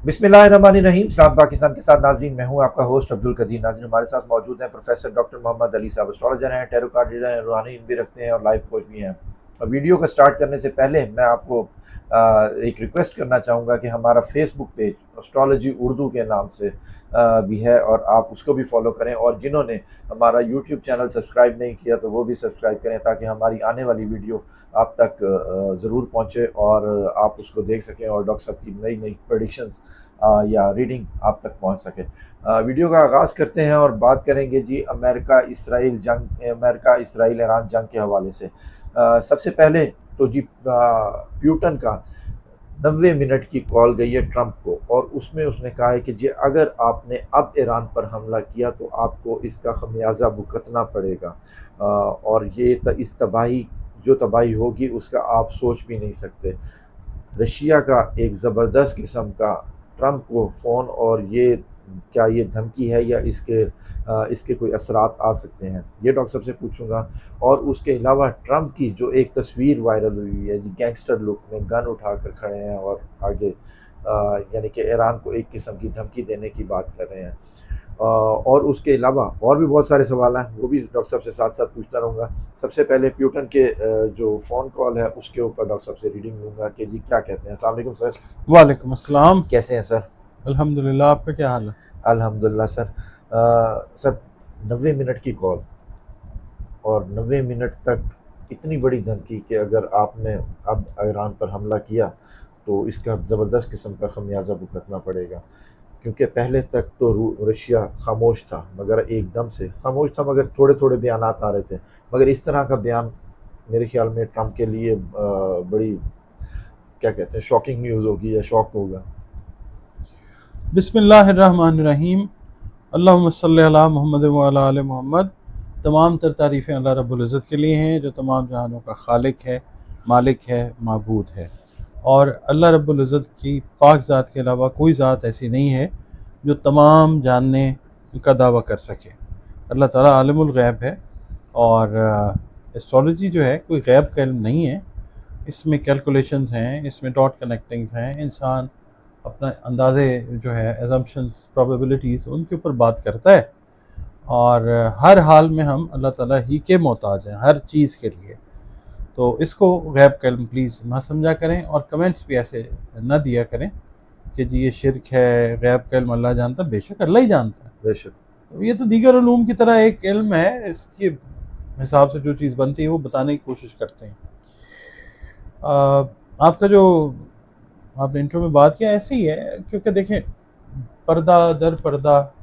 बिस्मिल्लाहिर्रहमानिर्रहीम। सलाम पाकिस्तान के साथ नाजरीन, मैं हूं आपका होस्ट अब्दुल कदीर। नाजरीन, हमारे साथ मौजूद हैं प्रोफेसर डॉक्टर मोहम्मद अली साहब। एस्ट्रोलॉजर हैं, टैरो कार्ड रीडर हैं, रूहानी इल्म भी रखते हैं और लाइफ कोच भी हैं। और वीडियो को स्टार्ट करने से पहले मैं आपको एक रिक्वेस्ट करना चाहूँगा कि हमारा फेसबुक पेज एस्ट्रोलॉजी उर्दू के नाम से भी है और आप उसको भी फॉलो करें। और जिन्होंने हमारा यूट्यूब चैनल सब्सक्राइब नहीं किया तो वो भी सब्सक्राइब करें, ताकि हमारी आने वाली वीडियो आप तक ज़रूर पहुँचे और आप उसको देख सकें और डॉक्टर साहब की नई नई प्रेडिक्शंस या रीडिंग आप तक पहुंच सके। वीडियो का आगाज़ करते हैं और बात करेंगे जी अमेरिका इसराइल ईरान जंग के हवाले से। सबसे पहले तो जी प्यूटन का 90 मिनट की कॉल गई है ट्रंप को, और उसमें उसने कहा है कि जी अगर आपने अब ईरान पर हमला किया तो आपको इसका खमियाजा भुगतना पड़ेगा, और ये इस तबाही होगी उसका आप सोच भी नहीं सकते। रशिया का एक ज़बरदस्त किस्म का ट्रंप को फ़ोन, और ये क्या ये धमकी है या इसके कोई असरात आ सकते हैं, ये डॉक्टर साहब से पूछूंगा। और उसके अलावा ट्रंप की जो एक तस्वीर वायरल हुई है जी, गैंगस्टर लुक में गन उठाकर खड़े हैं और आगे यानी कि ईरान को एक किस्म की धमकी देने की बात कर रहे हैं। और उसके अलावा और भी बहुत सारे सवाल हैं, वो भी डॉक्टर साहब से साथ साथ पूछता रहूँगा। सबसे पहले प्यूटन के जो फ़ोन कॉल है उसके ऊपर डॉक्टर साहब से रीडिंग लूँगा कि जी क्या कहते हैं। अस्सलाम वालेकुम सर। वालेकुम अस्सलाम। कैसे हैं सर? अल्हम्दुलिल्लाह, आपका क्या हाल है? अल्हम्दुलिल्लाह सर। सर 90 मिनट की कॉल और 90 मिनट तक इतनी बड़ी धमकी कि अगर आपने अब ईरान पर हमला किया तो इसका ज़बरदस्त किस्म का खमियाजा भुगतना पड़ेगा, क्योंकि पहले तक तो रशिया खामोश था, मगर एकदम से खामोश था, मगर थोड़े थोड़े बयान आ रहे थे। मगर इस तरह का बयान मेरे ख्याल में ट्रंप के लिए बड़ी क्या कहते हैं शॉकिंग न्यूज़ होगी या शॉक होगा। बिस्मिल्लाहिर्रहमानिर्रहीम। अल्लाहुम्मा सल्ली अला मुहम्मद व अला आले मोहम्मद। तमाम तर तारीफ़ें अल्लाह रब्बुल इज़्ज़त के लिए हैं, जो तमाम जहानों का खालिक है, मालिक है, माबूद है। और अल्लाह रब्बुल इज़्ज़त की पाक ज़ात के अलावा कोई ज़ात ऐसी नहीं है जो तमाम जानने का दावा कर सके। अल्लाह ताला आलिमुल गैब है। और एस्ट्रोलॉजी जो है कोई गैब का इल्म नहीं है, इसमें कैलकुलेशंस हैं, इसमें डॉट कनेक्टिंग्स हैं। इंसान अपना अंदाज़े जो है एजम्पशंस, प्रोबेबिलिटीज़, उनके ऊपर बात करता है। और हर हाल में हम अल्लाह ताला ही के मोहताज हैं हर चीज़ के लिए। तो इसको गैब का इल्म प्लीज़ ना समझा करें, और कमेंट्स भी ऐसे ना दिया करें कि जी ये शिरक है, गैब का इल्म अल्लाह जानता है। बेशक अल्लाह ही जानता है। बेशक। तो ये तो दीगर उलूम की तरह एक इल्म है, इसके हिसाब से जो चीज़ बनती है वो बताने की कोशिश करते हैं। आपका जो आपने इंट्रो में बात किया ऐसे ही है, क्योंकि देखें पर्दा दर पर्दा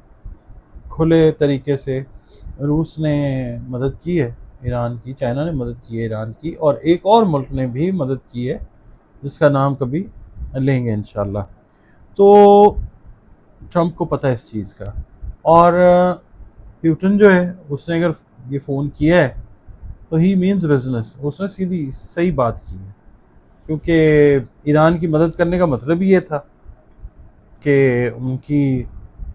खुले तरीके से रूस ने मदद की है ईरान की, चाइना ने मदद की है ईरान की, और एक और मुल्क ने भी मदद की है जिसका नाम कभी लेंगे इंशाल्लाह। तो ट्रंप को पता है इस चीज़ का, और प्यूटन जो है उसने अगर ये फ़ोन किया है तो ही मीन्स बिजनेस, उसने सीधी सही बात की है। क्योंकि ईरान की मदद करने का मतलब ही ये था कि उनकी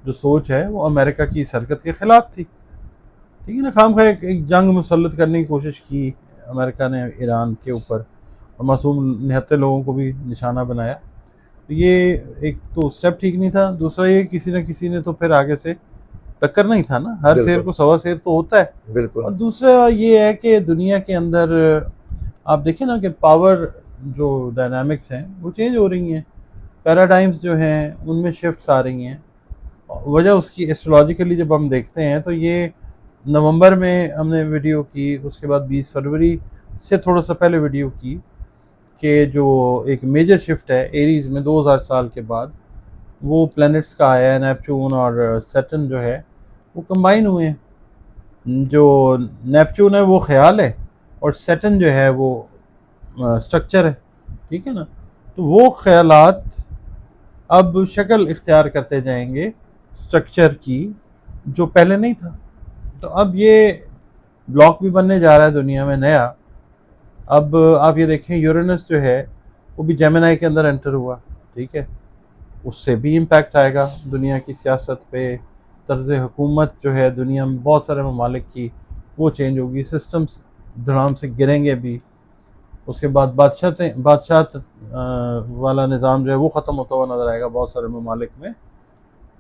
जो सोच है वो अमेरिका की इस हरकत के ख़िलाफ़ थी। ठीक है ना, खामखा एक जंग मुसल्लत करने की कोशिश की अमेरिका ने ईरान के ऊपर, और मासूम निहत्ते लोगों को भी निशाना बनाया। तो ये एक तो स्टेप ठीक नहीं था। दूसरा ये किसी न किसी ने तो फिर आगे से टक्करना ही था ना, हर शेर को सवा शेर तो होता है। बिल्कुल। और दूसरा ये है कि दुनिया के अंदर आप देखें ना कि पावर जो डायनामिक्स हैं वो चेंज हो रही हैं, पैराडाइम्स जो हैं उनमें शिफ्ट्स आ रही हैं। वजह उसकी एस्ट्रोलॉजिकली जब हम देखते हैं तो ये नवंबर में हमने वीडियो की, उसके बाद 20 फरवरी से थोड़ा सा पहले वीडियो की कि जो एक मेजर शिफ्ट है एरीज़ में 2000 साल के बाद, वो प्लैनेट्स का आया है। नेपच्यून और सैटर्न जो है वो कंबाइन हुए हैं। जो नेपच्यून है वो ख्याल है, और सैटर्न जो है वो स्ट्रक्चर है। ठीक है ना, तो वो ख्यालात अब शक्ल इख्तियार करते जाएंगे स्ट्रक्चर की, जो पहले नहीं था। तो अब ये ब्लॉक भी बनने जा रहा है दुनिया में नया। अब आप ये देखें यूरेनस जो है वो भी जेमिनी के अंदर एंटर हुआ। ठीक है, उससे भी इम्पैक्ट आएगा दुनिया की सियासत पे, तर्ज़ हुकूमत जो है दुनिया में बहुत सारे ममालिक की वो चेंज होगी, सिस्टम्स धड़ाम से गिरेंगे भी। उसके बाद बादशाह वाला निज़ाम जो है वो ख़त्म होता हुआ नज़र आएगा बहुत सारे ममालिक में।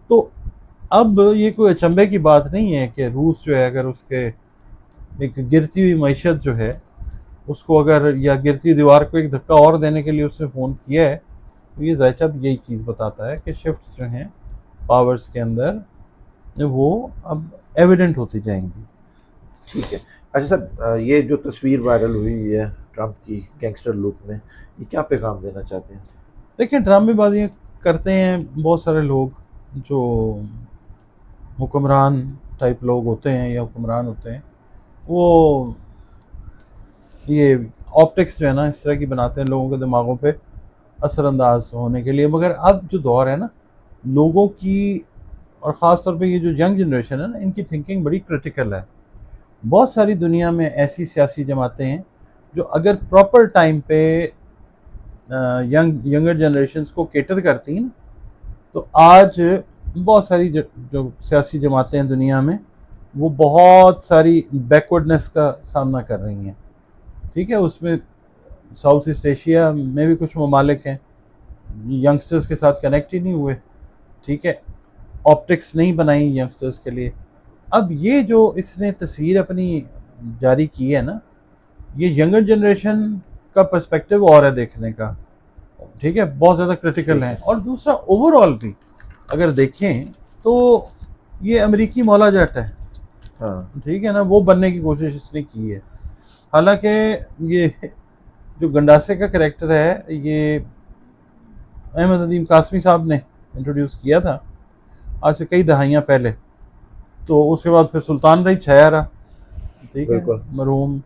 तो अब ये कोई अचंभे की बात नहीं है कि रूस जो है अगर उसके एक गिरती हुई मईशत जो है उसको अगर, या गिरती दीवार को एक धक्का और देने के लिए उसने फ़ोन किया है, तो ये ज़ाहिर अब यही चीज़ बताता है कि शिफ्ट्स जो हैं पावर्स के अंदर वो अब एविडेंट होती जाएंगी। ठीक है। अच्छा सर, ये जो तस्वीर वायरल हुई है ट्रंप की गैंगस्टर लुक में, ये क्या पैगाम देना चाहते हैं? देखिए, ड्रामेबाजी करते हैं बहुत सारे लोग जो हुक्मरान टाइप लोग होते हैं या हुक्मरान होते हैं, वो ये ऑप्टिक्स जो है ना इस तरह की बनाते हैं लोगों के दिमागों पे असरअंदाज होने के लिए। मगर अब जो दौर है ना, लोगों की और ख़ास तौर पे ये जो यंग जनरेशन है ना, इनकी थिंकिंग बड़ी क्रिटिकल है। बहुत सारी दुनिया में ऐसी सियासी जमातें हैं जो अगर प्रॉपर टाइम पे यंगर जनरेशन्स को केटर करती हैं ना, तो आज बहुत सारी जो सियासी जमातें हैं दुनिया में, वो बहुत सारी बैकवर्डनेस का सामना कर रही हैं। ठीक है, उसमें साउथ ईस्ट एशिया में भी कुछ ममालिक हैं यंगस्टर्स के साथ कनेक्ट ही नहीं हुए। ठीक है, ऑप्टिक्स नहीं बनाई यंगस्टर्स के लिए। अब ये जो इसने तस्वीर अपनी जारी की है ना, ये यंगर जनरेशन का पर्सपेक्टिव और है देखने का। ठीक है, बहुत ज़्यादा क्रिटिकल है। और दूसरा, ओवरऑल भी अगर देखें तो ये अमेरिकी मौला जट है। हाँ, ठीक है ना, वो बनने की कोशिश इसने की है। हालांकि ये जो गंडासे का कैरेक्टर है, ये अहमद अदीम कासमी साहब ने इंट्रोड्यूस किया था आज से कई दहाइयाँ पहले। तो उसके बाद फिर सुल्तान रही छयारा, ठीक है, बिल्कुल। मरहूम।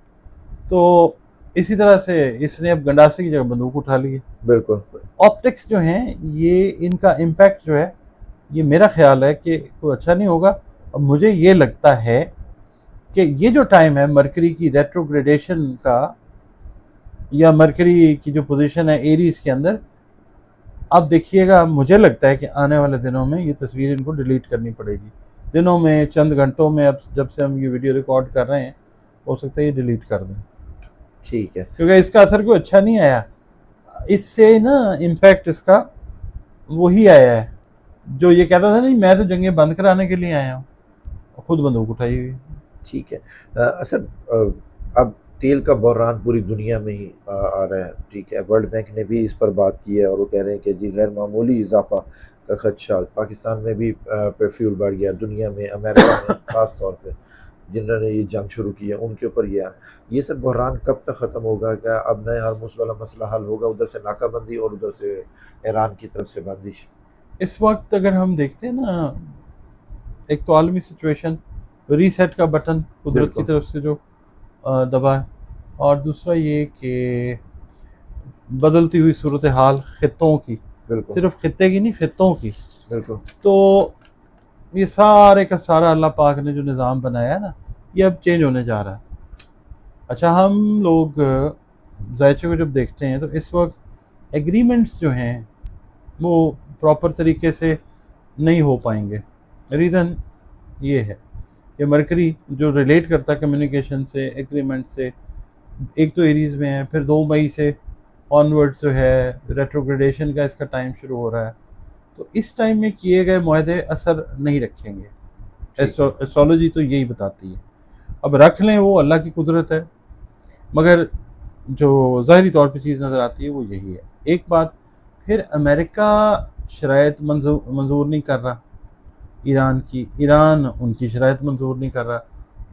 तो इसी तरह से इसने अब गंडासे की जगह बंदूक उठा ली है। बिल्कुल। ऑप्टिक्स जो हैं, ये इनका इम्पैक्ट जो है, ये मेरा ख्याल है कि कोई अच्छा नहीं होगा। और मुझे ये लगता है कि ये जो टाइम है मरकरी की रेट्रोग्रेडेशन का, या मरकरी की जो पोजीशन है एरीज के अंदर, अब देखिएगा, मुझे लगता है कि आने वाले दिनों में ये तस्वीर इनको डिलीट करनी पड़ेगी। दिनों में, चंद घंटों में, अब जब से हम ये वीडियो रिकॉर्ड कर रहे हैं, हो सकता है ये डिलीट कर दें, ठीक है। क्योंकि इसका असर कोई अच्छा नहीं आया। इससे ना इम्पैक्ट इसका वही आया है जो ये कहता था, नहीं मैं तो जंगें बंद कराने के लिए आया हूँ, खुद बंदूक उठाई हुई। ठीक है। सर, अब तेल का बहरान पूरी दुनिया में ही आ रहा है। ठीक है, वर्ल्ड बैंक ने भी इस पर बात की है और वो कह रहे हैं कि जी गैर मामूली इजाफा का खदशा। पाकिस्तान में भी फ्यूल बढ़ गया, दुनिया में, अमेरिका में ख़ास तौर पे जिन्होंने ये जंग शुरू की है उनके ऊपर ये सब बहरान कब तक ख़त्म होगा? क्या अब नए हरमुज़ वाला मसला हल होगा? उधर से नाकाबंदी और उधर से ईरान की तरफ से बंदिश। इस वक्त अगर हम देखते हैं ना, एक तो आलमी सिचुएशन, रीसेट का बटन कुदरत की बिल्कुल। तरफ से जो दबा है, और दूसरा ये कि बदलती हुई सूरत हाल खित्तों की, बिल्कुल। सिर्फ खित्ते की नहीं, खित्तों की। बिल्कुल। तो ये सारे का सारा अल्लाह पाक ने जो निज़ाम बनाया है ना, ये अब चेंज होने जा रहा है। अच्छा, हम लोग जायचे को जब देखते हैं तो इस वक्त एग्रीमेंट्स जो हैं वो प्रॉपर तरीके से नहीं हो पाएंगे। रीज़न ये है कि मरकरी जो रिलेट करता है कम्युनिकेशन से, एग्रीमेंट से, एक तो एरीज में है, फिर 2 मई से ऑनवर्ड्स जो है रेट्रोग्रेडेशन का इसका टाइम शुरू हो रहा है। तो इस टाइम में किए गए मुआहदे असर नहीं रखेंगे। ठीक है। एस्ट्रोलॉजी तो यही बताती है। अब रख लें, वो अल्लाह की कुदरत है, मगर जो ज़ाहरी तौर पे चीज़ नज़र आती है वो यही है। एक बात फिर, अमेरिका शराइत मंजूर नहीं कर रहा ईरान की, ईरान उनकी शराइत मंजूर नहीं कर रहा।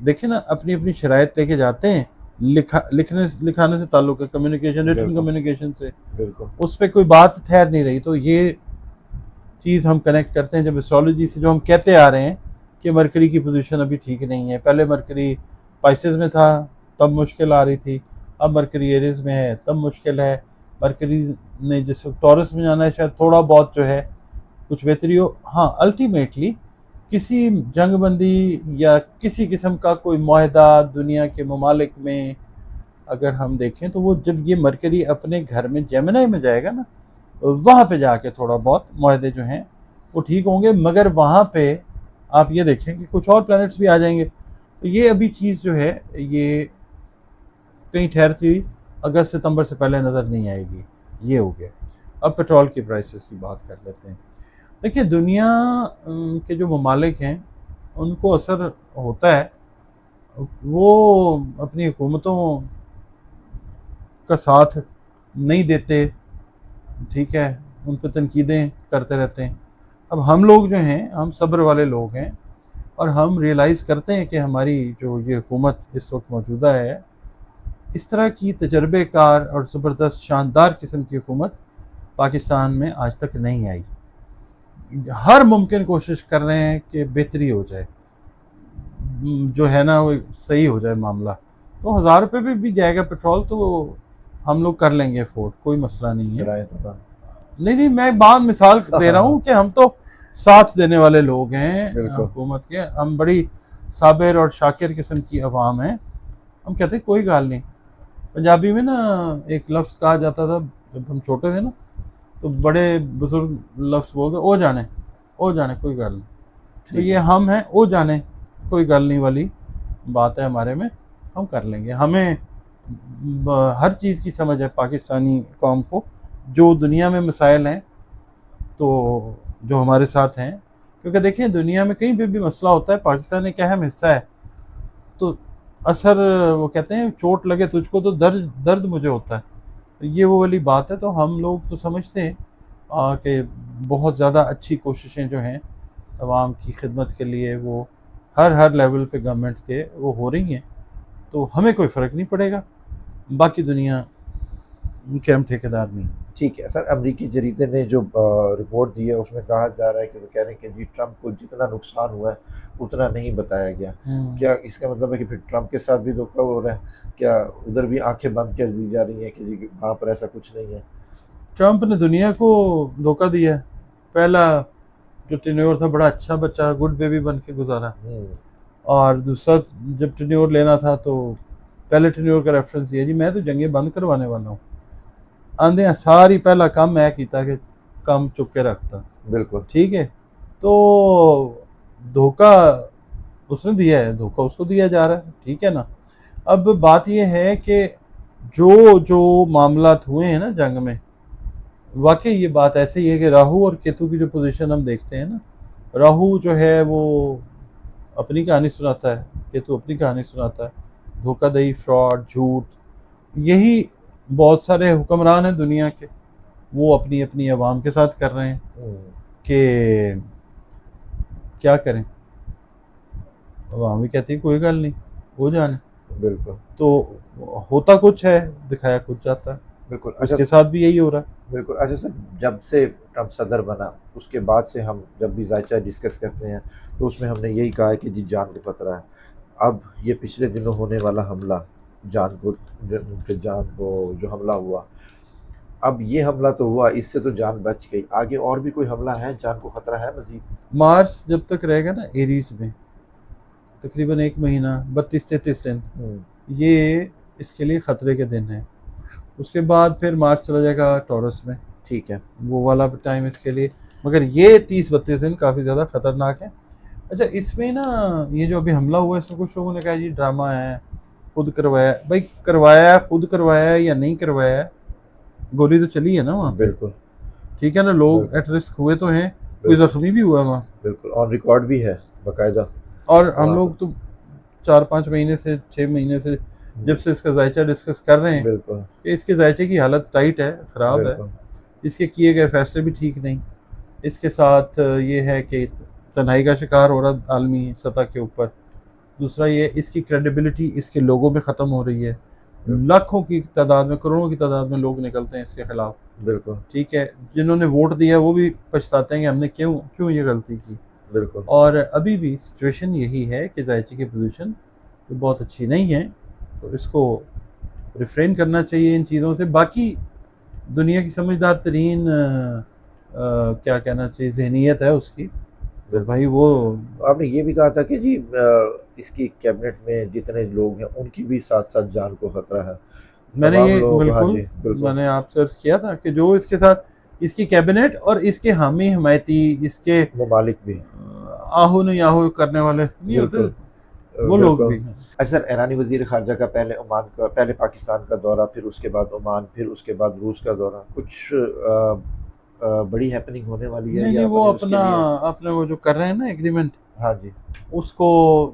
देखिए ना, अपनी अपनी शराइत लेके जाते हैं, लिखाने से ताल्लुक़ है, कम्युनिकेशन, रिटन बिल्कुल। कम्युनिकेशन से, बिल्कुल। उस पर कोई बात ठहर नहीं रही। तो ये चीज़ हम कनेक्ट करते हैं जब एस्ट्रोलॉजी से, जो हम कहते आ रहे हैं कि मरकरी की पोजीशन अभी ठीक नहीं है। पहले मरकरी पाइसेस में था तब मुश्किल आ रही थी, अब मरकरी एरीज में है तब मुश्किल है। मरकरी ने जिस टॉरस में जाना है, शायद थोड़ा बहुत जो है कुछ बेहतरी हो। हाँ, अल्टीमेटली किसी जंगबंदी या किसी किस्म का कोई मुआहदा दुनिया के ममालिक में अगर हम देखें, तो वो जब ये मरकरी अपने घर में जेमिनी में जाएगा ना, वहाँ पे जाके थोड़ा बहुत मुआहदे जो हैं वो ठीक होंगे। मगर वहाँ पे आप ये देखें कि कुछ और प्लैनेट्स भी आ जाएंगे। तो ये अभी चीज़ जो है ये कहीं ठहरती हुई अगस्त सितंबर से पहले नज़र नहीं आएगी। ये हो गया। अब पेट्रोल की प्राइसेस की बात कर लेते हैं। देखिए, दुनिया के जो ममालिक हैं उनको असर होता है, वो अपनी हुकूमतों का साथ नहीं देते, ठीक है, उन पर तनकीदें करते रहते हैं। अब हम लोग जो हैं, हम सब्र वाले लोग हैं और हम रियलाइज़ करते हैं कि हमारी जो ये हुकूमत इस वक्त मौजूदा है, इस तरह की तजर्बेकार और ज़बरदस्त शानदार किस्म की हुकूमत पाकिस्तान में आज तक नहीं आई। हर मुमकिन कोशिश कर रहे हैं कि बेहतरी हो जाए, जो है ना वो सही हो जाए मामला। तो 1000 रुपये भी जाएगा पेट्रोल तो हम लोग कर लेंगे अफोर्ड, कोई मसला नहीं है। किराए तो नहीं, मैं बात मिसाल दे रहा हूँ कि हम तो साथ देने वाले लोग हैं हुकूमत के, हम बड़ी साबिर और शाकिर किस्म की अवाम हैं। हम कहते हैं कोई गाल नहीं। पंजाबी में ना एक लफ्ज़ कहा जाता था जब हम छोटे थे ना, तो बड़े बुजुर्ग लफ्ज़ बोलते, ओ जाने कोई गाल नहीं। तो ये हम हैं, ओ जाने कोई गाल नहीं वाली बात है हमारे में, हम कर लेंगे। हमें हर चीज़ की समझ है पाकिस्तानी कौम को, जो दुनिया में मसाइल हैं तो जो हमारे साथ हैं, क्योंकि देखें दुनिया में कहीं पे भी मसला होता है, पाकिस्तान एक अहम हिस्सा है, तो असर, वो कहते हैं चोट लगे तुझको तो दर्द मुझे होता है, तो ये वो वाली बात है। तो हम लोग तो समझते हैं कि बहुत ज़्यादा अच्छी कोशिशें जो हैं आवाम की खिदमत के लिए वो हर लेवल पे गवर्नमेंट के वो हो रही हैं, तो हमें कोई फ़र्क नहीं पड़ेगा, बाकी दुनिया के हम ठेकेदार नहीं। ठीक है सर, अमरीकी जरीदे ने जो रिपोर्ट दी है उसमें कहा जा रहा है कि वो कह रहे हैं कि जी ट्रंप को जितना नुकसान हुआ है उतना नहीं बताया गया। क्या इसका मतलब है कि फिर ट्रंप के साथ भी धोखा हो रहा है? क्या उधर भी आंखें बंद कर दी जा रही हैं कि जी वहाँ पर ऐसा कुछ नहीं है? ट्रंप ने दुनिया को धोखा दिया है। पहला जो टेन्योर था बड़ा अच्छा बच्चा, गुड बेबी बन के गुजारा, और दूसरा जब टेन्योर लेना था तो पहले टेन्योर का रेफरेंस दिया, जी मैं तो जंगें बंद करवाने वाला हूँ, आंदे सारी पहला काम मैं किया कि काम चुप के रखता। बिल्कुल ठीक है, तो धोखा उसने दिया है, धोखा उसको दिया जा रहा है, ठीक है ना। अब बात यह है कि जो मामलात हुए हैं ना जंग में, वाकई ये बात ऐसी है कि राहु और केतु की जो पोजीशन हम देखते हैं ना, राहु जो है वो अपनी कहानी सुनाता है, केतु अपनी कहानी सुनाता है, धोखाधड़ी, फ्रॉड, झूठ, यही बहुत सारे हुक्मरान हैं दुनिया के, वो अपनी अपनी आवाम के साथ कर रहे हैं कि क्या करें। आवाम भी कहती है कोई गल नहीं, हो जाने। बिल्कुल, तो होता कुछ है, दिखाया कुछ जाता है। बिल्कुल। उसके साथ भी यही हो रहा है। बिल्कुल। अच्छा सर, जब से ट्रंप सदर बना उसके बाद से हम जब भी जायचा डिस्कस करते हैं तो उसमें हमने यही कहा है कि जी जान को खतरा है। अब ये पिछले दिनों होने वाला हमला, जान को जो हमला हुआ, अब ये हमला तो हुआ, इससे तो जान बच गई, आगे और भी कोई हमला है, जान को खतरा है मजीद? मार्च जब तक रहेगा ना एरीज में, तकरीबन 1 महीना 32-33 दिन, ये इसके लिए ख़तरे के दिन है। उसके बाद फिर मार्च चला जाएगा टॉरस में, ठीक है, वो वाला टाइम इसके लिए, मगर ये 30-32 दिन काफ़ी ज़्यादा ख़तरनाक है। अच्छा, इसमें ना ये जो अभी हमला हुआ है, इसमें कुछ लोगों ने कहा जी ड्रामा है, खुद करवाया। भाई करवाया, खुद करवाया या नहीं करवाया, गोली तो चली है ना वहाँ। बिल्कुल, ठीक है ना, लोग एट रिस्क हुए तो हैं, कोई जख्मी भी हुआ वहाँ, बिल्कुल, ऑन रिकॉर्ड भी है बाकायदा। और हम लोग तो 4-5 महीने से 6 महीने से जब से इसका जायचा डिस्कस कर रहे हैं कि इसके जायचे की हालत टाइट है, ख़राब है, इसके किए गए फैसले भी ठीक नहीं, इसके साथ ये है कि तन्हाई का शिकार हो रहा आलमी सतह के ऊपर। दूसरा ये इसकी क्रेडिबिलिटी इसके लोगों में ख़त्म हो रही है, लाखों की तादाद में, करोड़ों की तादाद में लोग निकलते हैं इसके खिलाफ। बिल्कुल, ठीक है, जिन्होंने वोट दिया वो भी पछताते हैं कि हमने क्यों ये गलती की। बिल्कुल, और अभी भी सिचुएशन यही है कि जायचे की पोजीशन तो बहुत अच्छी नहीं है, तो इसको रिफ्रेन करना चाहिए इन चीज़ों से। बाकी दुनिया की समझदार तरीन क्या कहना चाहिए जहनीत है उसकी, तो भाई वो आपने ये भी कहा था कि जी इसकी कैबिनेट में जितने लोग हैं उनकी भी साथ साथ जान को खतरा है। मैंने ये बिल्कुल मैंने आप सर्च किया था कि जो इसके साथ इसकी कैबिनेट और इसके हामी हमायती, इसके ममालिक भी आहू न याहू करने वाले नहीं होते, वो लोग बिल्कुल। भी हैं। अच्छा सर, ईरानी वज़ीर ख़ारजा का पहले पाकिस्तान का दौरा, फिर उसके बाद ओमान, फिर उसके बाद रूस का दौरा, कुछ बड़ी हैपनिंग होने वाली है नहीं नहीं, या वो अपने उसके अपना लिए? अपने वो जो कर रहे हैं ना एग्रीमेंट, हाँ जी। उसको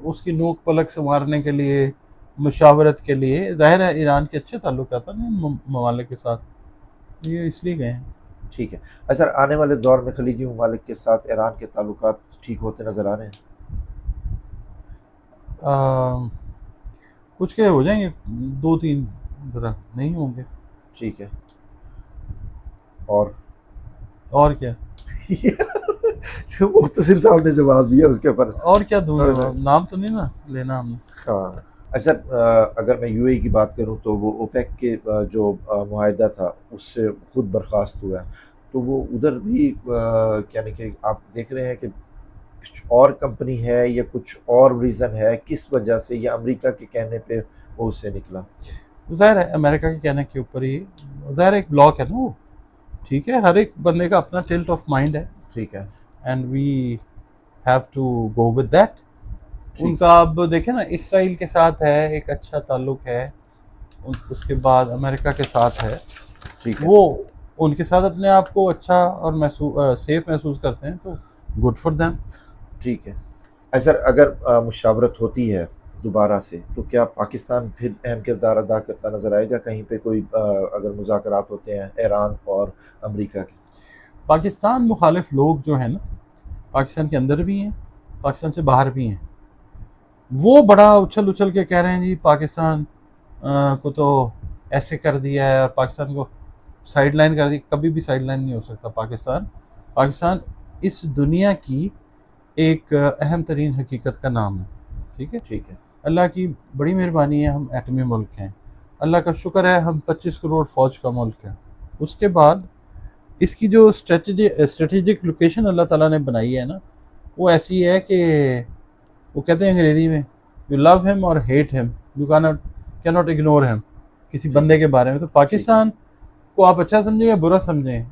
उसकी नोक पलक संवारने के लिए, मुशावरत के लिए, ज़ाहिर है ईरान के अच्छे ताल्लुकात हैं ना ममालिक के साथ, ये इसलिए गए हैं। ठीक है। अच्छा सर, आने वाले दौर में खलीजी ममालिक के साथ ईरान के ताल्लुकात ठीक होते नज़र आ रहे हैं? आ, कुछ के हो जाएंगे, दो तीन, जरा नहीं होंगे। ठीक है। और और क्या, मुख्तसिर साहब ने जवाब दिया उसके ऊपर। और क्या दूं थोड़ा सा। जवाब, नाम तो नहीं ना लेना हमने। हाँ। अच्छा, अगर मैं यूएई की बात करूं तो वो ओपेक के जो मुआहदा था उससे खुद बर्खास्त हुआ है, तो वो उधर भी यानी कि आप देख रहे हैं कि कुछ और कंपनी है या कुछ और रीज़न है, किस वजह से, या अमेरिका के कहने पे वो उससे निकला? ज़ाहिर है अमेरिका के कहने के ऊपर ही, ज़ाहिर है एक ब्लॉक है ना वो, ठीक है, हर एक बंदे का अपना टिल्ट ऑफ माइंड है, ठीक है। And we have to go with that. ठीक उनका अब देखें ना, इसराइल के साथ है एक अच्छा ताल्लुक है, उसके बाद अमेरिका के साथ है, ठीक है। वो उनके साथ अपने आप को अच्छा और सेफ महसूस करते हैं, तो गुड फॉर देम। ठीक है। अच्छा सर, अगर मुशावरत होती है दोबारा से, तो क्या पाकिस्तान फिर अहम किरदार अदा करता नज़र आएगा कहीं पे, कोई अगर मुज़ाकरात होते हैं ईरान और अमेरिका के? पाकिस्तान मुखालिफ लोग जो हैं ना, पाकिस्तान के अंदर भी हैं, पाकिस्तान से बाहर भी हैं, वो बड़ा उछल उछल के कह रहे हैं जी पाकिस्तान को तो ऐसे कर दिया है, और पाकिस्तान को साइड लाइन कर दी। कभी भी साइड लाइन नहीं हो सकता पाकिस्तान। पाकिस्तान इस दुनिया की एक अहम तरीन हकीकत का नाम है, ठीक है। ठीक है। अल्लाह की बड़ी मेहरबानी है, हम एटमी मुल्क हैं, अल्लाह का शुक्र है हम 25 करोड़ फौज का मुल्क है। उसके बाद इसकी जो स्ट्रेटेजिक लोकेशन अल्लाह ताला ने बनाई है ना, वो ऐसी है कि वो कहते हैं अंग्रेजी में, यू लव हिम और hate him, you can not ignore him, किसी ठीक बंदे है। के बारे में। तो ठीक है। पाकिस्तान को आप अच्छा समझें या बुरा समझें,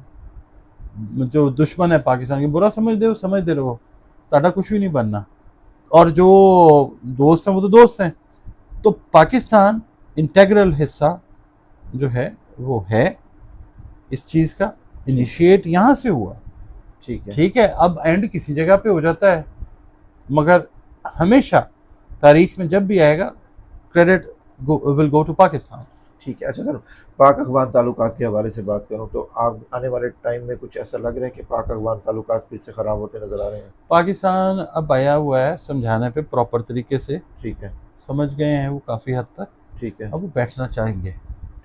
जो दुश्मन है पाकिस्तान के, बुरा समझते रहो, ताड़ा कुछ भी नहीं बनना, और जो दोस्त हैं वो तो दोस्त हैं। तो पाकिस्तान इंटेग्रल हिस्सा जो है वो है इस चीज़ का, इनिशिएट यहाँ से हुआ, ठीक है। ठीक है। अब एंड किसी जगह पे हो जाता है, मगर हमेशा तारीख में जब भी आएगा, credit will go to Pakistan. ठीक है। अच्छा सर, पाक अफगान ताल्लुकात के हवाले से बात करूं तो आप आने वाले टाइम में कुछ ऐसा लग रहा है कि पाक अफगान ताल्लुकात फिर से ख़राब होते नज़र आ रहे हैं? पाकिस्तान अब आया हुआ है समझाने पे प्रॉपर तरीके से, ठीक है। समझ गए हैं वो काफ़ी हद तक, ठीक है। अब वो बैठना चाहेंगे।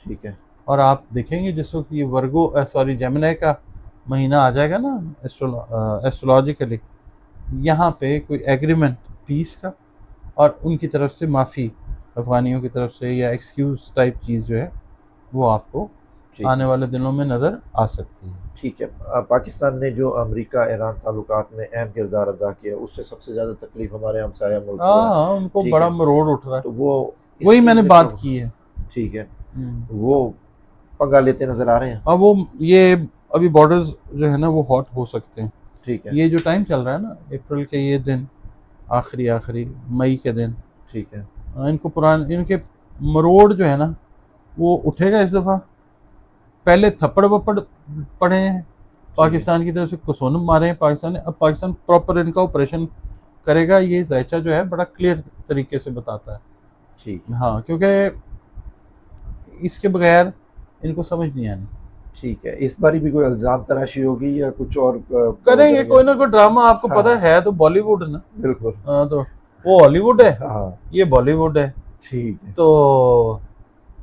ठीक है। और आप देखेंगे जिस वक्त ये जेमिनी का महीना आ जाएगा ना, एस्ट्रोलॉजिकली, यहाँ पे कोई एग्रीमेंट पीस का और उनकी तरफ से माफ़ी अफगानियों की तरफ से, या एक्सक्यूज़ टाइप चीज़ जो है, वो आपको ठीक आने है। वाले दिनों में नज़र आ सकती है। ठीक है। पाकिस्तान ने जो अमेरिका ईरान ताल्लुकात में अहम किरदार अदा किया, उससे सबसे ज़्यादा तकलीफ हमारे हमसाया मुल्क को है। हाँ, उनको ठीक बड़ा है। मरोड़ उठ रहा है, तो वो इस वही चीज़ मैंने में बात की है। ठीक है, वो पंगा लेते नज़र आ रहे हैं। अब वो ये अभी बॉर्डर्स जो है ना वो हॉट हो सकते हैं। ठीक है। ये जो टाइम चल रहा है ना, अप्रैल के ये दिन, आखिरी मई के दिन, ठीक है। इनके मरोड़ जो है ना वो उठेगा इस दफ़ा। पहले थप्पड़ वप्पड़ पड़े हैं पाकिस्तान की तरफ से, कुसोनम मारे हैं पाकिस्तान ने, अब पाकिस्तान प्रॉपर इनका ऑपरेशन करेगा। ये ज़ायचा जो है बड़ा क्लियर तरीके से बताता है। ठीक है। हाँ, क्योंकि इसके बगैर इनको समझ नहीं आनी। ठीक है। इस बारी भी कोई इल्ज़ाम तराशी होगी या कुछ और करेंगे कोई ना कोई ड्रामा, आपको हाँ, पता है तो बॉलीवुड है ना। बिल्कुल। हाँ, तो वो हॉलीवुड है, हाँ। ये बॉलीवुड है, ठीक है। तो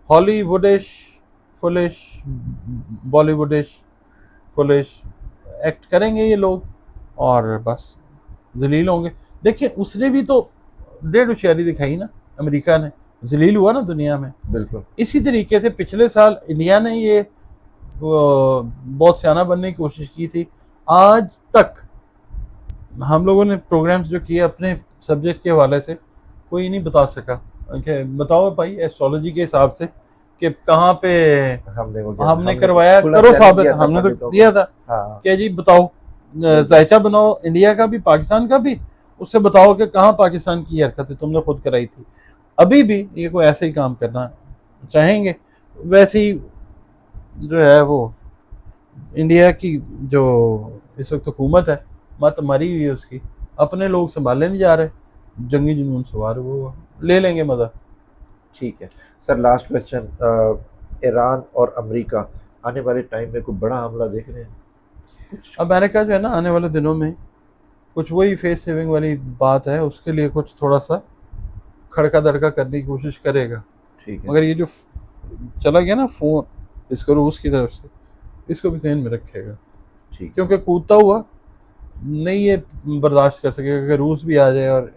हॉलीवुडिश फुलिश, बॉलीवुडिश फुलिश एक्ट करेंगे ये लोग, और बस जलील होंगे। देखिए उसने भी तो डेढ़ होशियारी दिखाई ना, अमेरिका ने जलील हुआ ना दुनिया में। बिल्कुल। इसी तरीके से पिछले साल इंडिया ने ये बहुत सियाना बनने की कोशिश की थी। आज तक हम लोगों ने प्रोग्राम्स जो किए अपने सब्जेक्ट के हवाले से, कोई नहीं बता सका कि बताओ भाई एस्ट्रोलॉजी के हिसाब से कि कहाँ पे हमने करवाया, करो साबित। हमने तो दिया था हाँ। कि जी बताओ जायचा बनाओ इंडिया का भी पाकिस्तान का भी, उससे बताओ कि कहाँ पाकिस्तान की हरकत है तुमने खुद कराई थी। अभी भी ये कोई ऐसे ही काम करना चाहेंगे, वैसे ही जो है वो इंडिया की जो इस वक्त हुकूमत है, मत मरी हुई है उसकी, अपने लोग संभाले नहीं जा रहे, जंगी जुनून सवार वो ले लेंगे मजा। ठीक है सर, लास्ट क्वेश्चन, ईरान और अमेरिका आने वाले टाइम में कोई बड़ा हमला देख रहे हैं कुछ? अमेरिका जो है ना आने वाले दिनों में कुछ वही फेस सेविंग वाली बात है, उसके लिए कुछ थोड़ा सा खड़का दड़का करने की कोशिश करेगा। ठीक है। मगर ये जो चला गया ना फोन इसको रूस की तरफ से, इसको भी ध्यान में रखेगा, ठीक है। क्योंकि कूदता हुआ नहीं ये बर्दाश्त कर सकेगा कि रूस भी आ जाए, और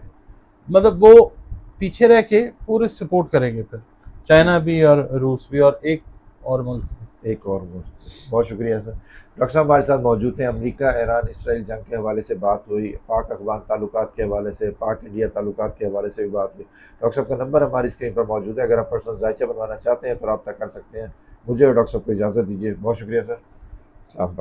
मतलब वो पीछे रह के पूरे सपोर्ट करेंगे फिर, चाइना भी और रूस भी और एक और मुल्क भी। एक और बहुत शुक्रिया सर। डॉक्टर साहब हमारे साथ मौजूद थे। अमेरिका ईरान इसराइल जंग के हवाले से बात हुई, पाक अफगान ताल्लुकात के हवाले से, पाक इंडिया ताल्लुकात के हवाले से भी बात हुई। डॉक्टर साहब का नंबर हमारी स्क्रीन पर मौजूद है, अगर आप पर्सनल जायचा बनवाना चाहते हैं तो रब्ता कर सकते हैं। मुझे और डॉक्टर साहब को इजाज़त दीजिए। बहुत शुक्रिया सर। आप